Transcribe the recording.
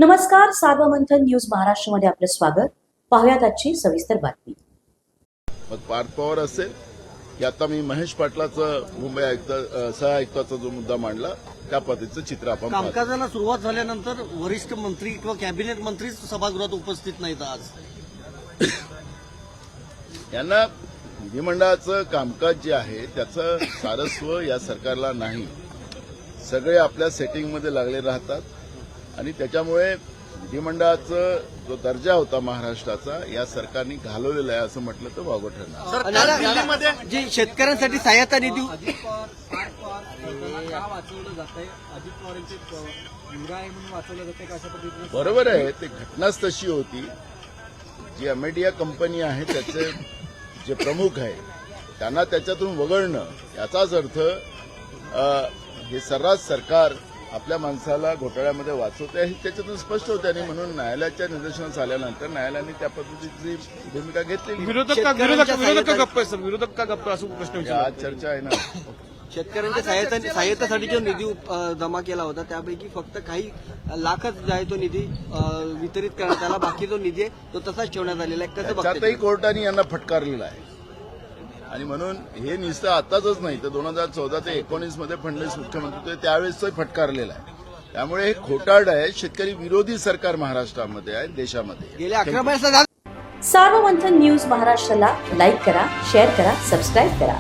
नमस्कार, सार्वमंथन न्यूज महाराष्ट्रमध्ये आपलं स्वागत. पाहुयात आजची सविस्तर बातमी. मग पार्थ पवार असेल की आता मी महेश पाटलाचं मुंबई सहआयुक्ताचा जो मुद्दा मांडला त्या पद्धतीचं चित्र आपण कामकाजाला सुरुवात झाल्यानंतर वरिष्ठ मंत्री किंवा कॅबिनेट मंत्रीच सभागृहात उपस्थित नाहीत. आज यांना विधिमंडळाचं कामकाज जे आहे त्याचं सारस्व या सरकारला नाही. सगळे आपल्या सेटिंगमध्ये लागले राहतात आणि त्याच्यामुळे विधिमंडळाचा जो दर्जा होता महाराष्ट्राचा या सरकारने घालवलेला आहे असं म्हटलं तर वावगं ठरणार. दिल्लीमध्ये जे शेतकऱ्यांसाठी सहायता निधी बरोबर आहे, ते घटनाच तशी होती. जी अमेडिया कंपनी आहे त्याचे जे प्रमुख आहे त्यांना त्याच्यातून वगळणं याचाच अर्थ हे सर्रास सरकार आपल्या माणसाला घोटाळ्यामध्ये वाचवते हे त्याच्यातून स्पष्ट होते. आणि म्हणून न्यायालयाच्या निदर्शनास आल्यानंतर न्यायालयाने त्या पद्धतीची भूमिका घेतलेली. विरोधक का गप्प आहे सर? विरोधक का गप्प असं प्रश्न आज चर्चा आहे ना. शेतकऱ्यांच्या सहायतेसाठी जो निधी जमा केला होता त्यापैकी फक्त काही लाखच जो आहे तो निधी वितरित करण्यात आला. बाकी जो निधी आहे तो तसाच ठेवण्यात आलेला आहे. कसं त्यातही कोर्टाने यांना फटकारलेला आहे. आणि म्हणून हे नुसतं आताच नाही तर 2014 ते 19 मध्ये फडणवीस मुख्यमंत्री होते त्यावेळेस फटकारलेला आहे. त्यामुळे हे खोटारड आहे. शेतकरी विरोधी सरकार महाराष्ट्रामध्ये आहे, देशामध्ये. गेल्या 11 वर्षात सार्वमंथन न्यूज महाराष्ट्राला लाईक करा, शेअर करा, सबस्क्राईब करा.